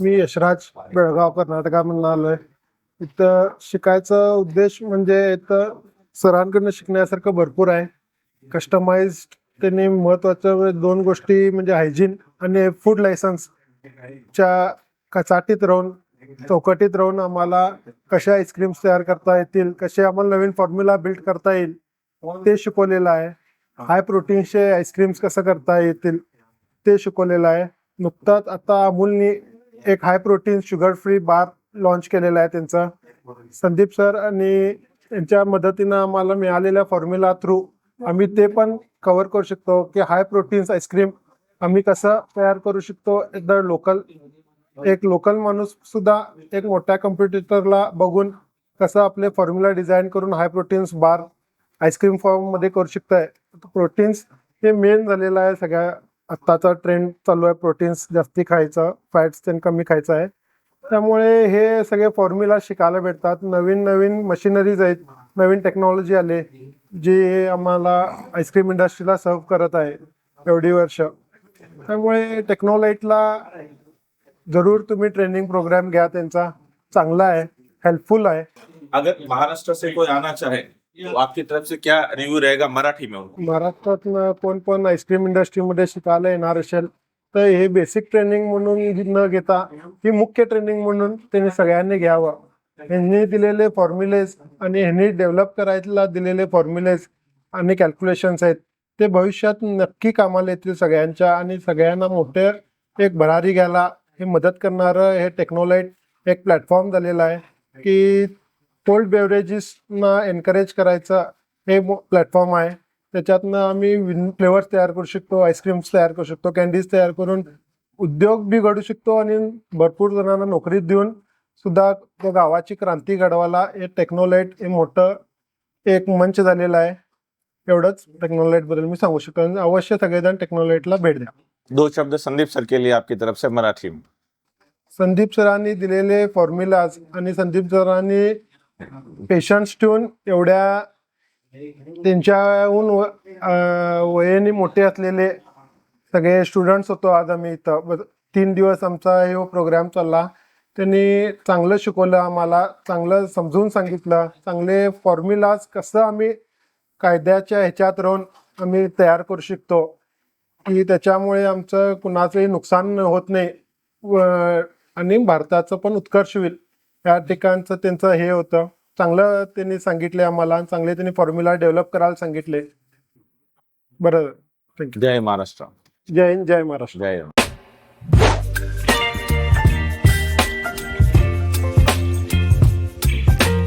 मी यशराज बेळगाव कर्नाटकामधून आलोय. इथं शिकायचा उद्देश म्हणजे इथं सरांकडनं शिकण्यासारखं भरपूर आहे. कस्टमाइज्ड त्यांनी महत्वाच्या दोन गोष्टी म्हणजे हायजीन आणि फूड लायसन्स च्या कचाटीत राहून चौकटीत राहून आम्हाला कशा आईस्क्रीम्स तयार करता येतील, कसे आम्हाला नवीन फॉर्म्युला बिल्ड करता येईल ते शिकवलेलं आहे. हाय प्रोटीनचे आईस्क्रीम्स कसं करता येतील ते शिकवलेलं आहे. नुकताच आता अमूलनी एक हाय प्रोटीन शुगर फ्री बार लॉन्च केलेला आहे. त्यांचा संदीप सर आणि त्यांच्या मदतीनं आम्हाला मिळालेल्या फॉर्म्युला थ्रू आम्ही ते पण कव्हर करू शकतो की हाय प्रोटीन्स आईस्क्रीम आम्ही कसं तयार करू शकतो. एक लोकल माणूस सुद्धा एक मोठ्या कॉम्पिटिटरला बघून कसं आपले फॉर्म्युला डिझाईन करून हाय प्रोटीन्स बार आईस्क्रीम फॉर्म मध्ये करू शकताय. प्रोटीन्स हे मेन झालेलं आहे. सगळ्या आत्ताचा ट्रेंड चालू आहे प्रोटीन्स जास्ती खायचं, फॅट्स ते कमी खायचं आहे. त्यामुळे हे सगळे फॉर्म्युला शिकायला भेटतात. नवीन नवीन मशिनरीज आहेत, नवीन टेक्नॉलॉजी आले जे आम्हाला आईस्क्रीम इंडस्ट्रीला सर्व करत आहे एवढी वर्ष. त्यामुळे टेक्नोलाइटला जरूर तुम्ही ट्रेनिंग प्रोग्राम घ्या, त्यांचा चांगला आहे, हेल्पफुल आहे. अगर महाराष्ट्र से कोई आना चाहे तो आपकी तरफ से क्या रिव्यू रहेगा मराठी में? महाराष्ट्रातनं कोण पण आईस्क्रीम इंडस्ट्रीमध्ये शिकायला येणार असेल तर हे बेसिक ट्रेनिंग म्हणून न घेता ही मुख्य ट्रेनिंग म्हणून त्यांनी सगळ्यांनी घ्यावं. ह्यांनी दिलेले फॉर्म्युलेज आणि ह्यांनी डेव्हलप करायला दिलेले फॉर्म्युलेज आणि कॅल्क्युलेशन्स आहेत ते भविष्यात नक्की कामाला येतील सगळ्यांच्या. आणि सगळ्यांना मोठे एक भरारी घ्यायला हे मदत करणारं हे टेक्नोलाइट एक प्लॅटफॉर्म झालेला आहे की कोल्ड बेवरेजेसना एनकरेज करायचं हे प्लॅटफॉर्म आहे. त्याच्यातनं आम्ही फ्लेवर्स तयार करू शकतो, आईस्क्रीम्स तयार करू शकतो, कॅन्डीज तयार करून उद्योग बी घडू शकतो आणि भरपूर जणांना नोकरी देऊन सुद्धा त्या गावाची क्रांती घडवायला हे टेक्नोलाइट हे मोठं एक मंच झालेला आहे. एवढंच टेक्नोलाइट बद्दल मी सांगू शकतो. अवश्य सगळेजण टेक्नोलाइटला भेट द्या. 2 शब्द संदीप सर के लिए आपकी तरफ से मराठी में. संदीप सरांनी दिलेले फॉर्म्युलाज आणि संदीप सरांनी पेशन्स ठेवून एवढ्या त्यांच्याहून वयाने मोठे असलेले सगळे स्टुडंट्स होतो. आज आम्ही इथं 3 दिवस आमचा हे प्रोग्राम चालला. त्यांनी चांगलं शिकवलं, आम्हाला चांगलं समजून सांगितलं, चांगले फॉर्म्युलाज कसं आम्ही कायद्याच्या ह्याच्यात राहून आम्ही तयार करू शकतो की त्याच्यामुळे आमचं कुणाचंही नुकसान होत नाही आणि भारताचं पण उत्कर्ष होईल या ठिकाणचं त्यांचं हे होतं. चांगलं त्यांनी सांगितले आम्हाला, चांगले त्यांनी फॉर्म्युला डेव्हलप करायला सांगितले. बरं, थँक्यू. जय महाराष्ट्र. जय हिंद, जय महाराष्ट्र. जय